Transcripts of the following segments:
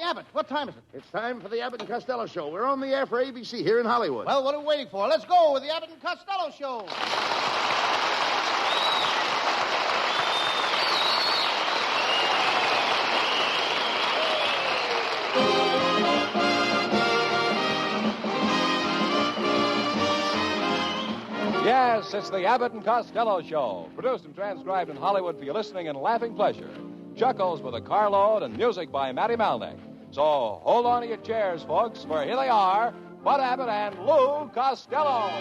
Hey, Abbott, what time is it? It's time for the Abbott and Costello Show. We're on the air for ABC here in Hollywood. Well, what are we waiting for? Let's go with the Abbott and Costello Show. Yes, it's the Abbott and Costello Show, produced and transcribed in Hollywood for your listening and laughing pleasure. Chuckles with a carload and music by Matty Malnick. So hold on to your chairs, folks, for here they are, Bud Abbott and Lou Costello.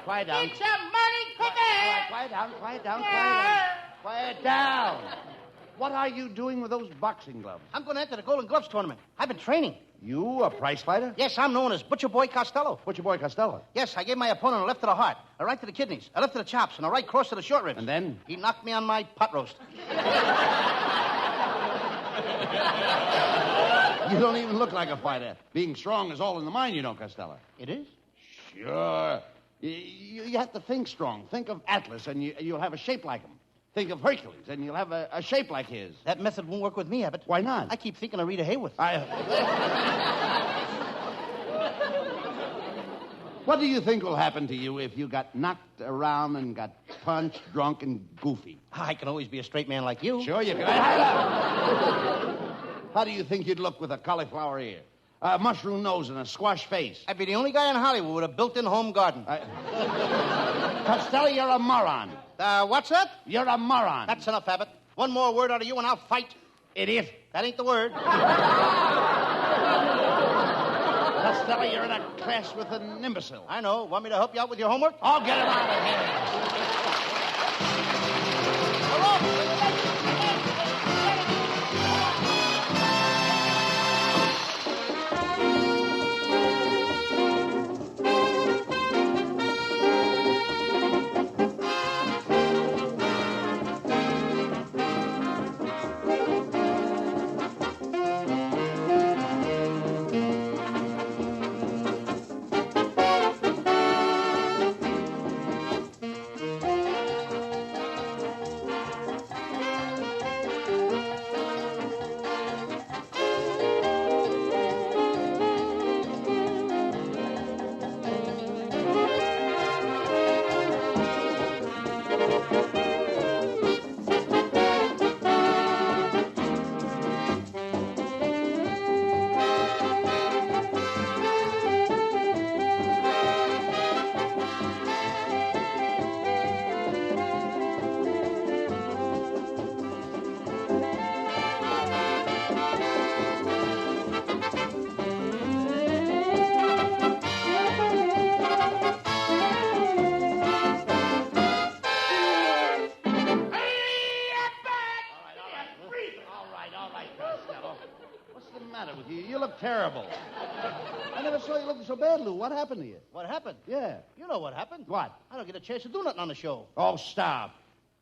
Quiet down. It's a money cookie. Quiet down. Quiet down. What are you doing with those boxing gloves? I'm going to enter the Golden Gloves tournament. I've been training. You, a prize fighter? Yes, I'm known as Butcher Boy Costello. Butcher Boy Costello? Yes, I gave my opponent a left to the heart, a right to the kidneys, a left to the chops, and a right cross to the short ribs. And then? He knocked me on my pot roast. You don't even look like a fighter. Being strong is all in the mind, you know, Costello. It is? Sure. You have to think strong. Think of Atlas, and you'll have a shape like him. Think of Hercules, and you'll have a shape like his. That method won't work with me, Abbott. Why not? I keep thinking of Rita Hayworth. What do you think will happen to you if you got knocked around and got punched, drunk, and goofy? I can always be a straight man like you. Sure you can. How do you think you'd look with a cauliflower ear, a mushroom nose, and a squash face? I'd be the only guy in Hollywood with a built-in home garden. Costello, you're a moron. What's that? You're a moron. That's enough, Abbott. One more word out of you and I'll fight. Idiot. That ain't the word. Costello, you're in a class with an imbecile. I know. Want me to help you out with your homework? I'll get him out of here. You look terrible. I never saw you looking so bad, Lou. What happened to you? What happened? Yeah. You know what happened. What? I don't get a chance to do nothing on the show. Oh, stop.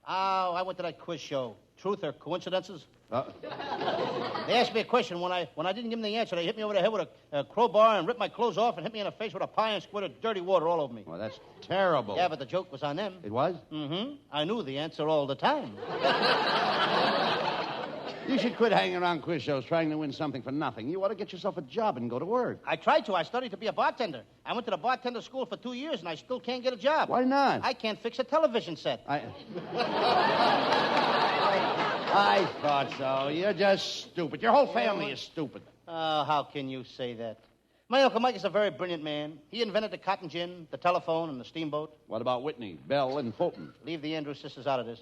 Oh, I went to that quiz show. Truth or coincidences? They asked me a question. When I didn't give them the answer, they hit me over the head with a crowbar and ripped my clothes off and hit me in the face with a pie and squirted dirty water all over me. Well, that's terrible. Yeah, but the joke was on them. It was? Mm-hmm. I knew the answer all the time. You should quit hanging around quiz shows trying to win something for nothing. You ought to get yourself a job and go to work. I tried to. I studied to be a bartender. I went to the bartender school for 2 years, and I still can't get a job. Why not? I can't fix a television set. I thought so. You're just stupid. Your whole family is stupid. Oh, how can you say that? My Uncle Mike is a very brilliant man. He invented the cotton gin, the telephone, and the steamboat. What about Whitney, Bell, and Fulton? Leave the Andrews sisters out of this.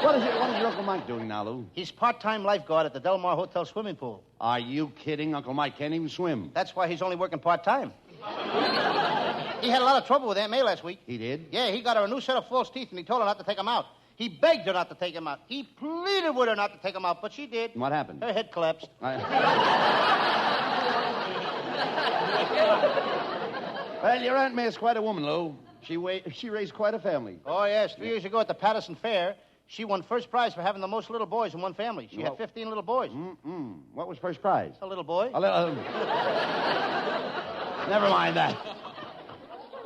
What is your Uncle Mike doing now, Lou? He's part-time lifeguard at the Del Mar Hotel swimming pool. Are you kidding? Uncle Mike can't even swim. That's why he's only working part-time. He had a lot of trouble with Aunt May last week. He did? Yeah, he got her a new set of false teeth, and he told her not to take them out. He begged her not to take them out. He pleaded with her not to take them out, but she did. What happened? Her head collapsed. Well, your Aunt May is quite a woman, Lou. She raised quite a family. Oh, yes. 3 years ago at the Patterson Fair, She won first prize for having the most little boys in one family. She had 15 little boys. What was first prize? A little boy. Never mind that.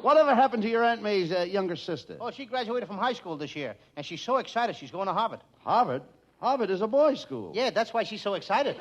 Whatever happened to your Aunt May's younger sister? Oh, she graduated from high school this year, and she's so excited she's going to Harvard. Harvard? Harvard is a boys' school. Yeah, that's why she's so excited.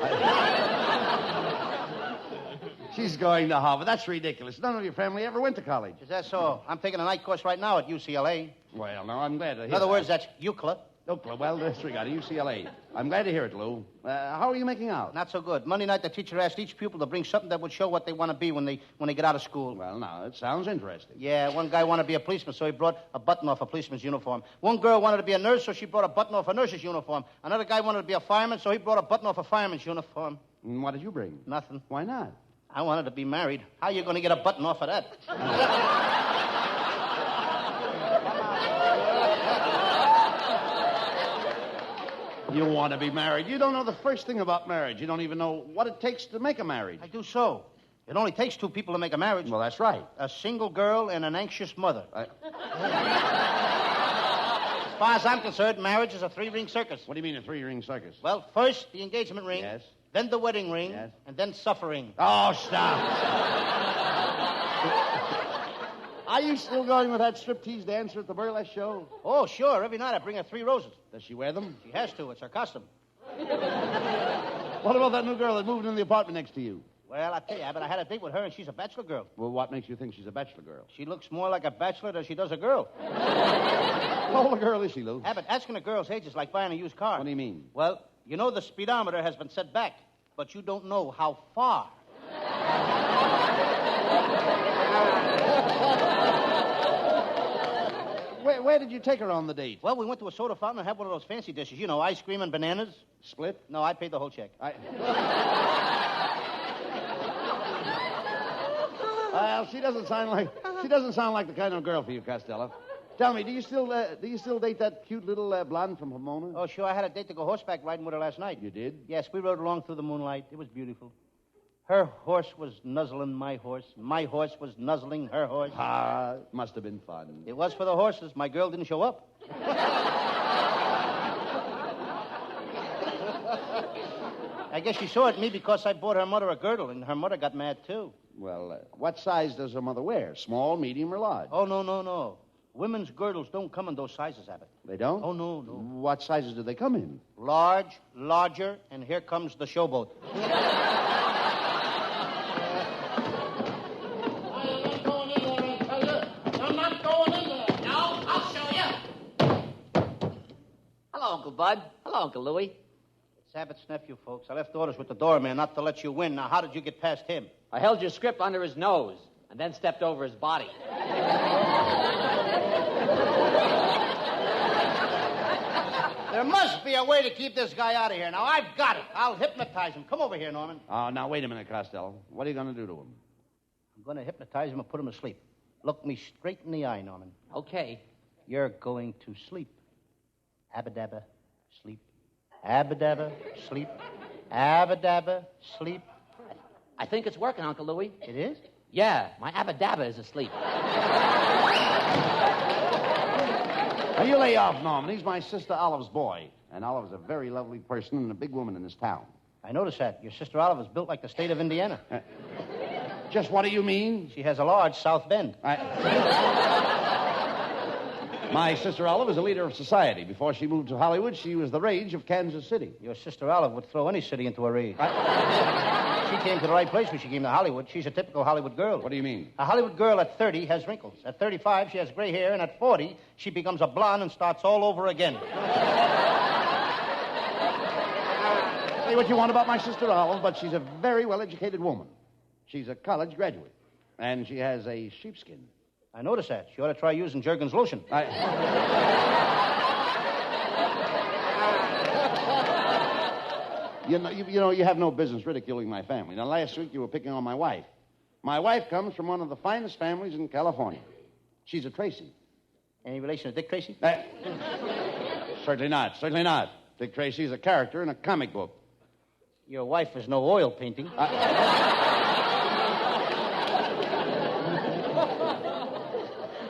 She's going to Harvard. That's ridiculous. None of your family ever went to college. Is that so? I'm taking a night course right now at UCLA. Well, no, I'm glad to hear In other words, that's UCLA. UCLA. Well, disregard UCLA. I'm glad to hear it, Lou. How are you making out? Not so good. Monday night, the teacher asked each pupil to bring something that would show what they want to be when they get out of school. Well, now, it sounds interesting. Yeah, one guy wanted to be a policeman, so he brought a button off a policeman's uniform. One girl wanted to be a nurse, so she brought a button off a nurse's uniform. Another guy wanted to be a fireman, so he brought a button off a fireman's uniform. And what did you bring? Nothing. Why not? I wanted to be married. How are you going to get a button off of that? You want to be married. You don't know the first thing about marriage. You don't even know what it takes to make a marriage. I do so. It only takes two people to make a marriage. Well, that's right. A single girl and an anxious mother. As far as I'm concerned, marriage is a three-ring circus. What do you mean a three-ring circus? Well, first the engagement ring. Yes. Then the wedding ring. Yes. And then suffering. Oh, stop. Are you still going with that striptease dancer at the burlesque show? Oh, sure. Every night I bring her 3 roses. Does she wear them? She has to. It's her custom. What about that new girl that moved into the apartment next to you? Well, I tell you, Abbott, I had a date with her, and she's a bachelor girl. Well, what makes you think she's a bachelor girl? She looks more like a bachelor than she does a girl. How old a girl is she, Lou? Abbott, asking a girl's age is like buying a used car. What do you mean? Well, you know the speedometer has been set back, but you don't know how far. Where did you take her on the date? Well, we went to a soda fountain and had one of those fancy dishes. You know, ice cream and bananas. Split? No, I paid the whole check. Well, she doesn't sound like the kind of girl for you, Costello. Tell me, do you still date that cute little blonde from Pomona? Oh, sure. I had a date to go horseback riding with her last night. You did? Yes, we rode along through the moonlight. It was beautiful. Her horse was nuzzling my horse. My horse was nuzzling her horse. Ah, it must have been fun. It was for the horses. My girl didn't show up. I guess she saw it me because I bought her mother a girdle, and her mother got mad, too. Well, what size does her mother wear? Small, medium, or large? Oh, no. Women's girdles don't come in those sizes, Abbott. They don't? Oh, no. What sizes do they come in? Large, larger, and here comes the showboat. Hello, Uncle Bud. Hello, Uncle Louie. It's Abbott's nephew, folks. I left orders with the doorman not to let you in. Now, how did you get past him? I held your script under his nose and then stepped over his body. There must be a way to keep this guy out of here. Now, I've got it. I'll hypnotize him. Come over here, Norman. Oh, now, wait a minute, Costello. What are you going to do to him? I'm going to hypnotize him and put him to sleep. Look me straight in the eye, Norman. Okay. You're going to sleep. Abba-dabba, sleep. Abba-dabba, sleep. Abba-dabba, sleep. I think it's working, Uncle Louie. It is? Yeah, my Abba-dabba is asleep. Now, you lay off, Norman. He's my sister Olive's boy. And Olive's a very lovely person and a big woman in this town. I noticed that. Your sister Olive is built like the state of Indiana. Just what do you mean? She has a large South Bend. My sister Olive is a leader of society. Before she moved to Hollywood, she was the rage of Kansas City. Your sister Olive would throw any city into a rage. She came to the right place when she came to Hollywood. She's a typical Hollywood girl. What do you mean? A Hollywood girl at 30 has wrinkles. At 35, she has gray hair. And at 40, she becomes a blonde and starts all over again. Say what you want about my sister Olive, but she's a very well-educated woman. She's a college graduate. And she has a sheepskin. I noticed that. She ought to try using Jergens lotion. You know, you have no business ridiculing my family. Now, last week you were picking on my wife. My wife comes from one of the finest families in California. She's a Tracy. Any relation to Dick Tracy? Certainly not. Certainly not. Dick Tracy is a character in a comic book. Your wife is no oil painting.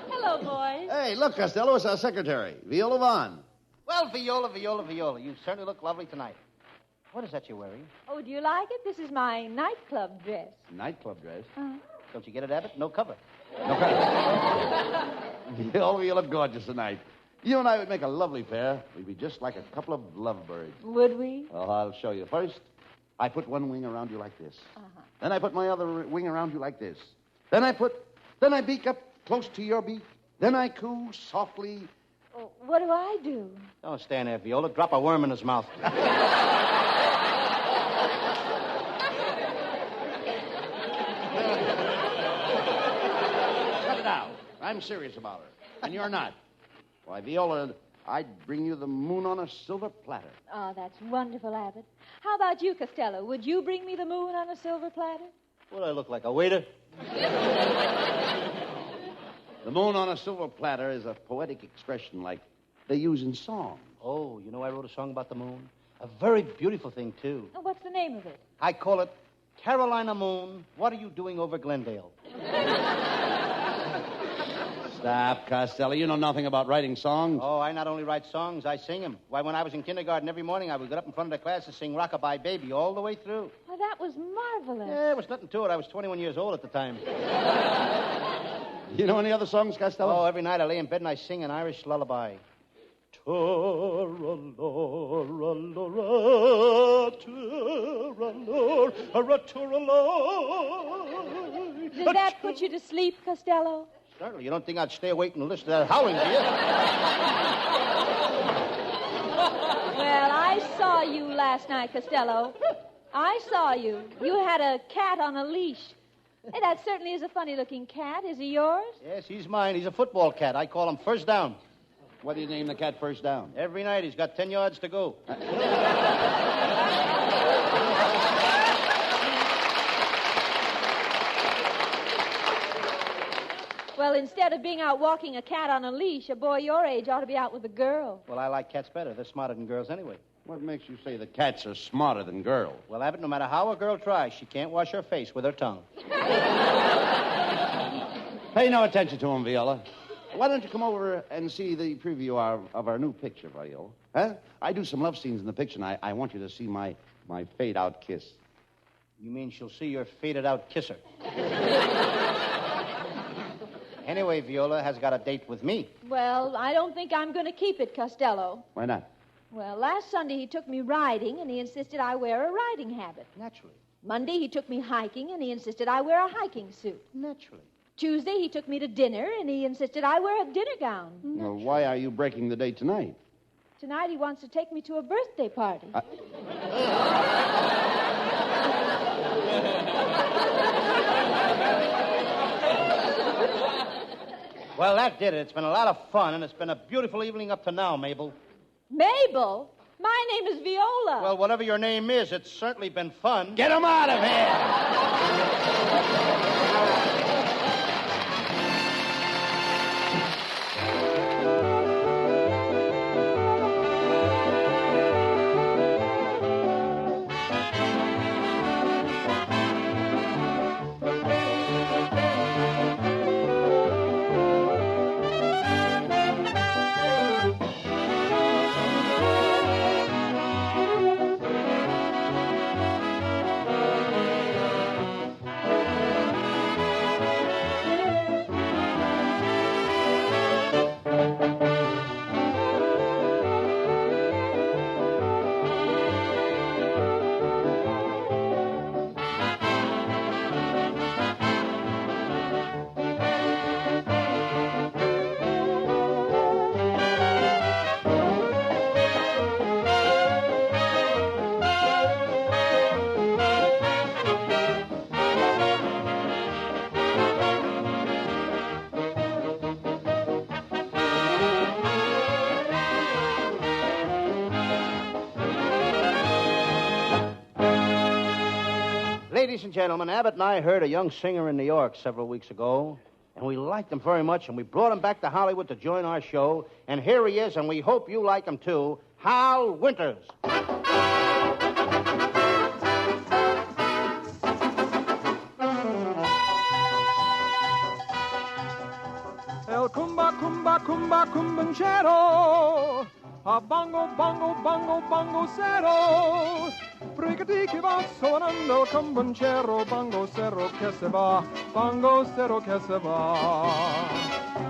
Hello, boys. Hey, look, Costello, it's our secretary, Viola Vaughn. Well, Viola, you certainly look lovely tonight. What is that you're wearing? Oh, do you like it? This is my nightclub dress. Nightclub dress? Don't you get it, Abbott? No cover. No kind. Viola, you look gorgeous tonight. You and I would make a lovely pair. We'd be just like a couple of lovebirds. Would we? Well, I'll show you. First, I put one wing around you like this. Then I put my other wing around you like this. Then I beak up close to your beak. Then I coo softly. Oh, what do I do? Don't stand there, Viola. Drop a worm in his mouth. Cut it out. I'm serious about her. And you're not. Why, Viola, I'd bring you the moon on a silver platter. Oh, that's wonderful, Abbott. How about you, Costello? Would you bring me the moon on a silver platter? What do I look like, a waiter? The moon on a silver platter is a poetic expression like they use in song. Oh, you know I wrote a song about the moon? A very beautiful thing, too. Oh, what's the name of it? I call it Carolina Moon, What Are You Doing Over Glendale? Stop, Costello. You know nothing about writing songs. Oh, I not only write songs, I sing them. Why, when I was in kindergarten, every morning I would get up in front of the class and sing Rockabye Baby all the way through. Oh, that was marvelous. Yeah, there was nothing to it. I was 21 years old at the time. You know any other songs, Costello? Oh, every night I lay in bed and I sing an Irish lullaby. Did that put you to sleep, Costello? Certainly. You don't think I'd stay awake and listen to that howling, do you? Well, I saw you last night, Costello. I saw you. You had a cat on a leash. Hey, that certainly is a funny-looking cat. Is he yours? Yes, he's mine. He's a football cat. I call him First Down. What do you name the cat First Down? Every night he's got 10 yards to go. Well, instead of being out walking a cat on a leash, a boy your age ought to be out with a girl. Well, I like cats better. They're smarter than girls anyway. What makes you say that cats are smarter than girls? Well, Abbott, no matter how a girl tries, she can't wash her face with her tongue. Pay no attention to him, Viola. Why don't you come over and see the preview of our new picture, Viola? Huh? I do some love scenes in the picture, and I want you to see my fade-out kiss. You mean she'll see your faded-out kisser? Anyway, Viola has got a date with me. Well, I don't think I'm going to keep it, Costello. Why not? Well, last Sunday he took me riding, and he insisted I wear a riding habit. Naturally. Monday he took me hiking, and he insisted I wear a hiking suit. Naturally. Tuesday he took me to dinner, and he insisted I wear a dinner gown. Well, why are you breaking the date tonight? Tonight he wants to take me to a birthday party. Well, that did it. It's been a lot of fun, and it's been a beautiful evening up to now, Mabel. Mabel? My name is Viola. Well, whatever your name is, it's certainly been fun. Get him out of here! Ladies and gentlemen, Abbott and I heard a young singer in New York several weeks ago, and we liked him very much, and we brought him back to Hollywood to join our show, and here he is, and we hope you like him too, Hal Winters. El cumba, cumba, cumba, cumbanchero. A bongo, bongo, bongo, bongo zero. Brigati che va suonando il camboncero, bongo zero che se va, bongo zero che se va.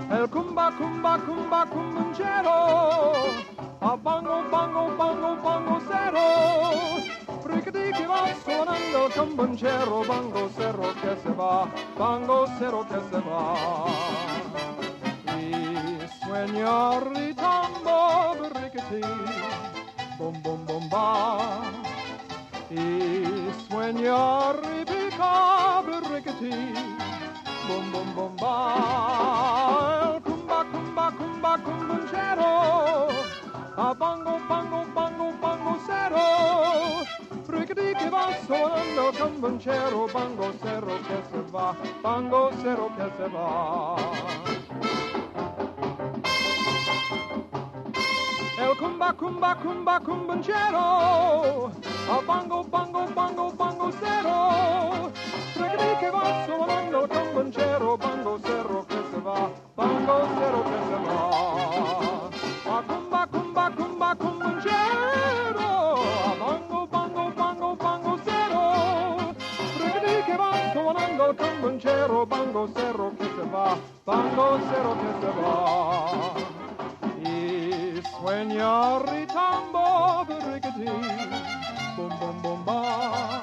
El cumba, cumba, cumba, cumboncero. A bongo, bongo, bongo, bongo zero. Brigati che va suonando il camboncero, bongo zero che se va, bongo zero che se va. Sueño ritambo brickety, bum bum bum ba. Y sueño ripica brickety, bum bum bum ba. El cumba cumba cumba cumbuncero, a bongo bongo bongo bongo cero. Brickety que va sonando camboncero, bongo cero que se va, bongo cero que se va. El cumba, cumba, cumba, cumbancero. A bongo, bongo, bongo, bongo cero. Reggae que va sonando el cumbancero. Bongo cero que se va. Bongo cero que se va. A cumba, cumba, cumba, cumbancero. A bongo, bongo, bongo, bongo cero. Reggae que va sonando el cumbancero. Bongo cero que se va. Bongo cero que se va. Sueño ritambo brickety, bum bum bum ba.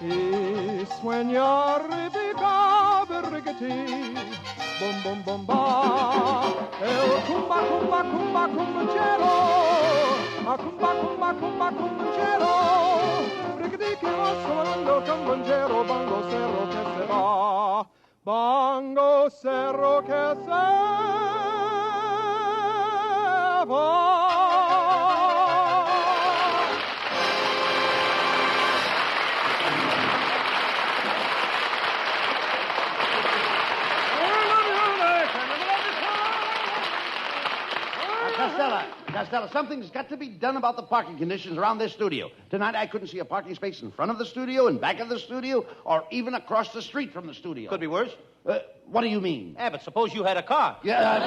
Y sueño ripica brickety, bum bum bum ba. El cumba cumba cumba cumbanchero, a cumba cumba cumba cumbanchero. Brickety que va sonando cumbanchero, bongo cerro que se va, bongo cerro que se va. Costello, something's got to be done about the parking conditions around this studio. Tonight I couldn't see a parking space in front of the studio, in back of the studio, or even across the street from the studio. Could be worse. What do you mean? Abbott, suppose you had a car. Yeah.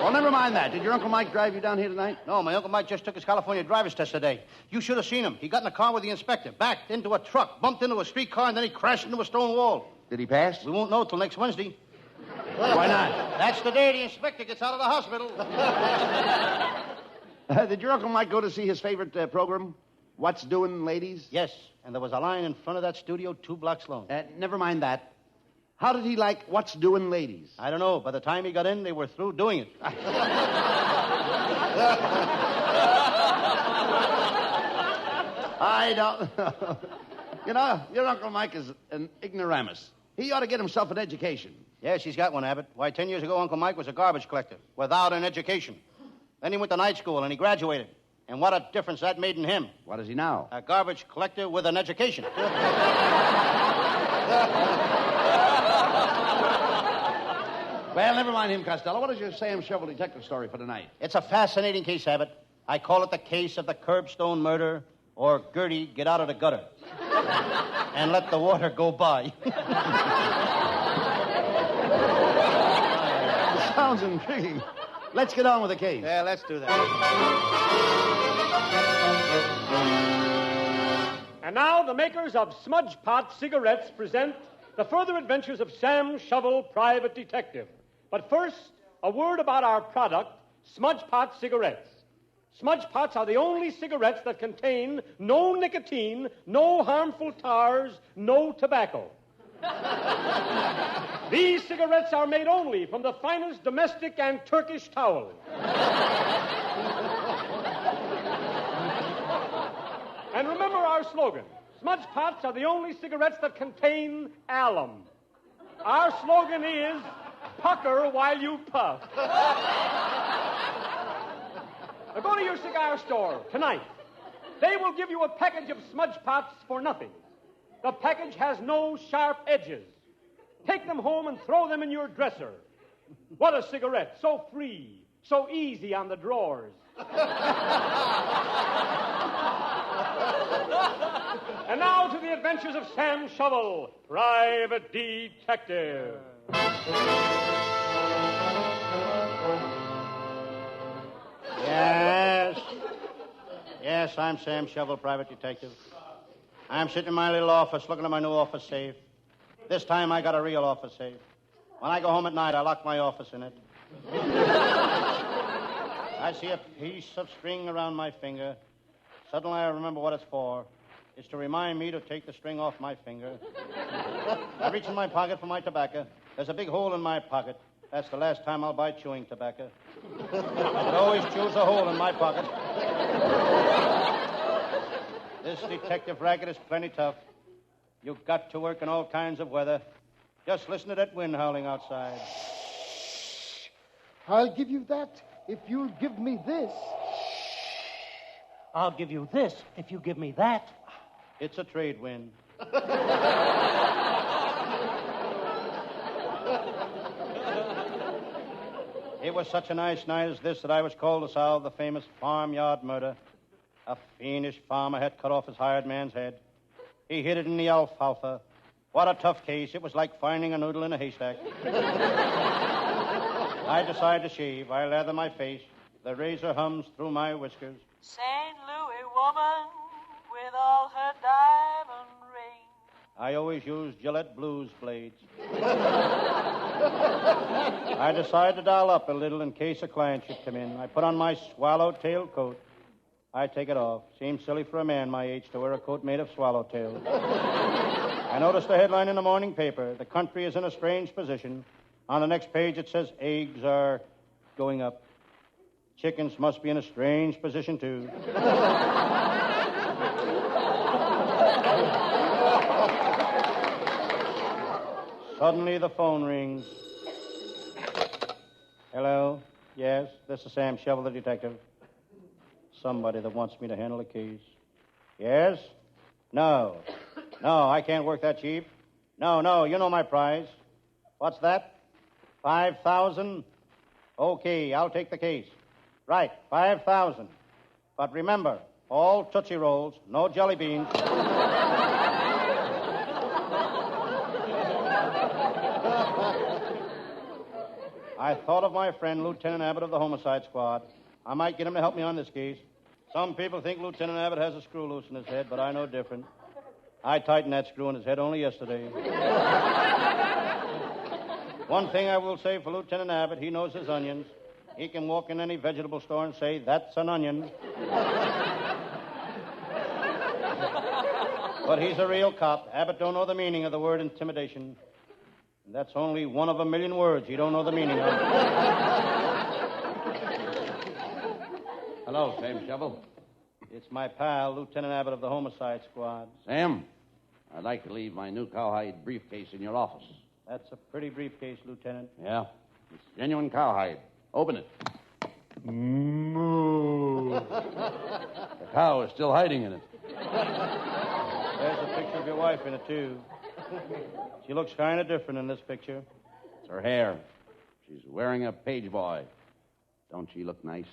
Well, never mind that. Did your Uncle Mike drive you down here tonight? No, my Uncle Mike just took his California driver's test today. You should have seen him. He got in a car with the inspector, backed into a truck, bumped into a streetcar, and then he crashed into a stone wall. Did he pass? We won't know till next Wednesday. Why not? That's the day the inspector gets out of the hospital. Did your Uncle Mike go to see his favorite program, What's Doing, Ladies? Yes, and there was a line in front of that studio 2 blocks long. Never mind that. How did he like What's Doing, Ladies? I don't know. By the time he got in, they were through doing it. I don't know. You know, your Uncle Mike is an ignoramus. He ought to get himself an education. Yes, he's got one, Abbott. Why, 10 years ago, Uncle Mike was a garbage collector without an education. Then he went to night school, and he graduated. And what a difference that made in him. What is he now? A garbage collector with an education. Well, never mind him, Costello. What is your Sam Shovel detective story for tonight? It's a fascinating case, Abbott. I call it the case of the Curbstone murder, or Gertie, get out of the gutter. And let the water go by. Sounds intriguing. Let's get on with the case. Yeah, let's do that. And now the makers of Smudge Pot cigarettes present the further adventures of Sam Shovel, Private Detective. But first, a word about our product, Smudge Pot cigarettes. Smudge Pots are the only cigarettes that contain no nicotine, no harmful tars, no tobacco. These cigarettes are made only from the finest domestic and Turkish towel. And remember our slogan, Smudge Pots are the only cigarettes that contain alum. Our slogan is, pucker while you puff. Now go to your cigar store tonight. They will give you a package of Smudge Pots for nothing. The package has no sharp edges. Take them home and throw them in your dresser. What a cigarette, so free, so easy on the drawers. And now to the adventures of Sam Shovel, Private Detective. Yes. Yes, I'm Sam Shovel, private detective. I'm sitting in my little office looking at my new office safe. This time I got a real office safe. When I go home at night, I lock my office in it. I see a piece of string around my finger. Suddenly I remember what it's for. It's to remind me to take the string off my finger. I reach in my pocket for my tobacco. There's a big hole in my pocket. That's the last time I'll buy chewing tobacco. It always chews a hole in my pocket. This detective racket is plenty tough. You've got to work in all kinds of weather. Just listen to that wind howling outside. I'll give you that if you'll give me this. I'll give you this if you give me that. It's a trade wind. It was such a nice night as this that I was called to solve the famous farmyard murder. A fiendish farmer had cut off his hired man's head. He hid it in the alfalfa. What a tough case. It was like finding a noodle in a haystack. I decide to shave. I lather my face. The razor hums through my whiskers. St. Louis woman with all her diamond rings. I always use Gillette Blues blades. I decide to doll up a little in case a client should come in. I put on my swallowtail coat. I take it off. Seems silly for a man my age to wear a coat made of swallowtail. I noticed the headline in the morning paper. The country is in a strange position. On the next page it says eggs are going up. Chickens must be in a strange position, too. Suddenly the phone rings. Hello? Yes, this is Sam Shovel, the detective. Somebody that wants me to handle a case. Yes? No. No, I can't work that cheap. No, you know my price. What's that? 5,000? Okay, I'll take the case. Right, 5,000. But remember, all Tootsie Rolls, no jelly beans. I thought of my friend, Lieutenant Abbott of the Homicide Squad. I might get him to help me on this case. Some people think Lieutenant Abbott has a screw loose in his head, but I know different. I tightened that screw in his head only yesterday. One thing I will say for Lieutenant Abbott, he knows his onions. He can walk in any vegetable store and say, that's an onion. But he's a real cop. Abbott don't know the meaning of the word intimidation. And that's only one of a million words he don't know the meaning of. Hello, Sam Shovel. It's my pal, Lieutenant Abbott of the Homicide Squad. Sam, I'd like to leave my new cowhide briefcase in your office. That's a pretty briefcase, Lieutenant. Yeah, it's genuine cowhide. Open it. Moo. The cow is still hiding in it. There's a picture of your wife in it, too. She looks kind of different in this picture. It's her hair. She's wearing a page boy. Don't she look nice?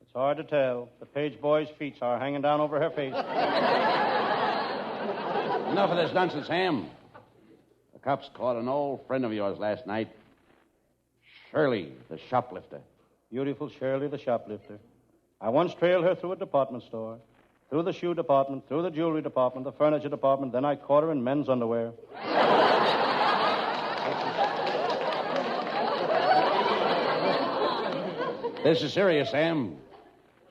It's hard to tell. The page boy's feet are hanging down over her face. Enough of this nonsense, Sam. The cops caught an old friend of yours last night. Shirley, the shoplifter. Beautiful Shirley, the shoplifter. I once trailed her through a department store, through the shoe department, through the jewelry department, the furniture department, then I caught her in men's underwear. This is serious, Sam.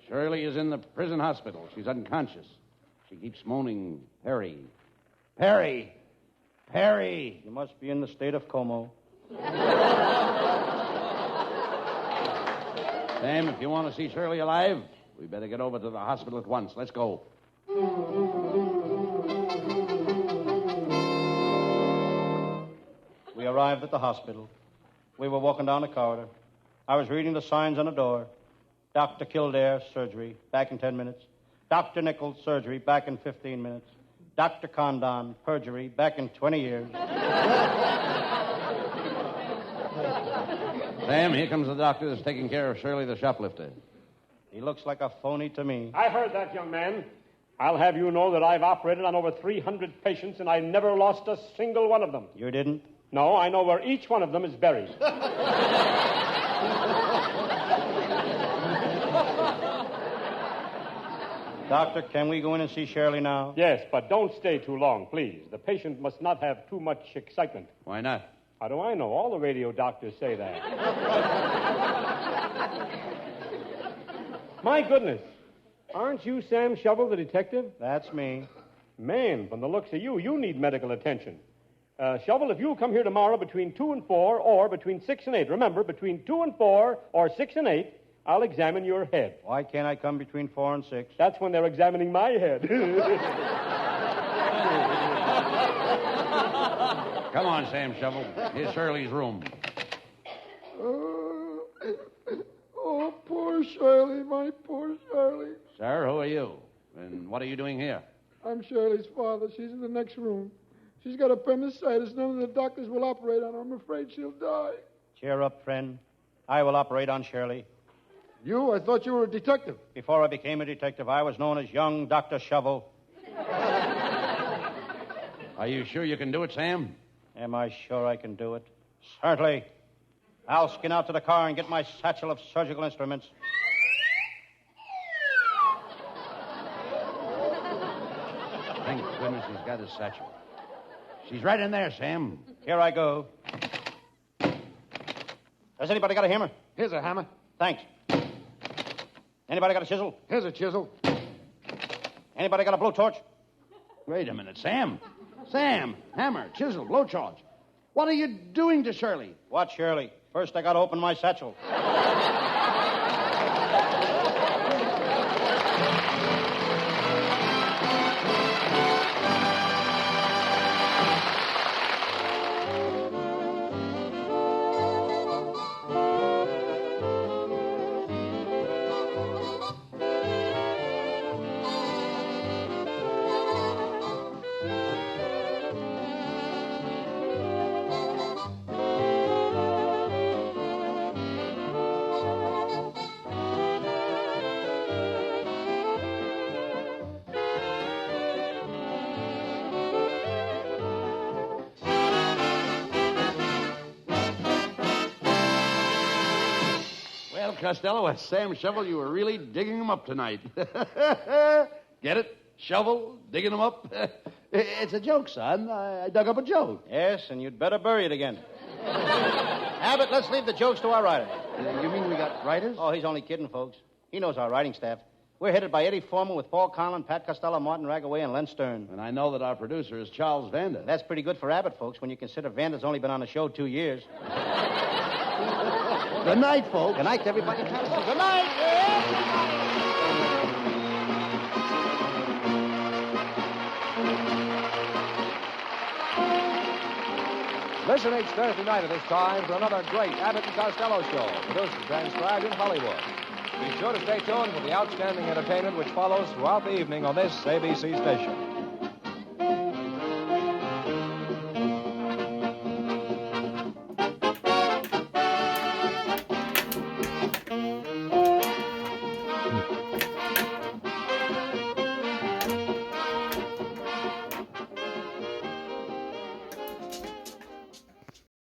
Shirley is in the prison hospital. She's unconscious. She keeps moaning, Perry. Perry! Perry! You must be in the state of Como. Sam, if you want to see Shirley alive, we better get over to the hospital at once. Let's go. We arrived at the hospital. We were walking down the corridor. I was reading the signs on the door. Dr. Kildare, surgery, back in 10 minutes. Dr. Nichols, surgery, back in 15 minutes. Dr. Condon, perjury, back in 20 years. Sam, here comes the doctor that's taking care of Shirley the shoplifter. He looks like a phony to me. I heard that, young man. I'll have you know that I've operated on over 300 patients, and I never lost a single one of them. You didn't? No, I know where each one of them is buried. Doctor, can we go in and see Shirley now? Yes, but don't stay too long, please. The patient must not have too much excitement. Why not? How do I know? All the radio doctors say that. My goodness. Aren't you Sam Shovel, the detective? That's me. Man, from the looks of you, you need medical attention. Shovel, if you'll come here tomorrow between 2 and 4 or between 6 and 8, remember, between 2 and 4 or 6 and 8, I'll examine your head. Why can't I come between 4 and 6? That's when they're examining my head. Come on, Sam Shovel. Here's Shirley's room. Oh, poor Shirley, my poor Shirley. Sir, who are you? And what are you doing here? I'm Shirley's father. She's in the next room. She's got appendicitis. None of the doctors will operate on her. I'm afraid she'll die. Cheer up, friend. I will operate on Shirley. You? I thought you were a detective. Before I became a detective, I was known as young Dr. Shovel. Are you sure you can do it, Sam? Am I sure I can do it? Certainly. I'll skin out to the car and get my satchel of surgical instruments. Thank goodness he's got his satchel. She's right in there, Sam. Here I go. Has anybody got a hammer? Here's a hammer. Thanks. Anybody got a chisel? Here's a chisel. Anybody got a blowtorch? Wait a minute, Sam. Sam, hammer, chisel, blowtorch. What are you doing to Shirley? What, Shirley? First, I got to open my satchel. Costello, as Sam Shovel, you were really digging him up tonight. Get it? Shovel, digging him up? It's a joke, son. I dug up a joke. Yes, and you'd better bury it again. Abbott, let's leave the jokes to our writer. You mean we got writers? Oh, he's only kidding, folks. He knows our writing staff. We're headed by Eddie Foreman with Paul Conlon, Pat Costello, Martin Ragaway, and Len Stern. And I know that our producer is Charles Vander. That's pretty good for Abbott, folks, when you consider Vander's only been on the show 2 years. Good night, folks. Good night, everybody. Good night. Listen each Thursday night at this time for another great Abbott and Costello show, produced and transcribed in Hollywood. Be sure to stay tuned for the outstanding entertainment which follows throughout the evening on this ABC station.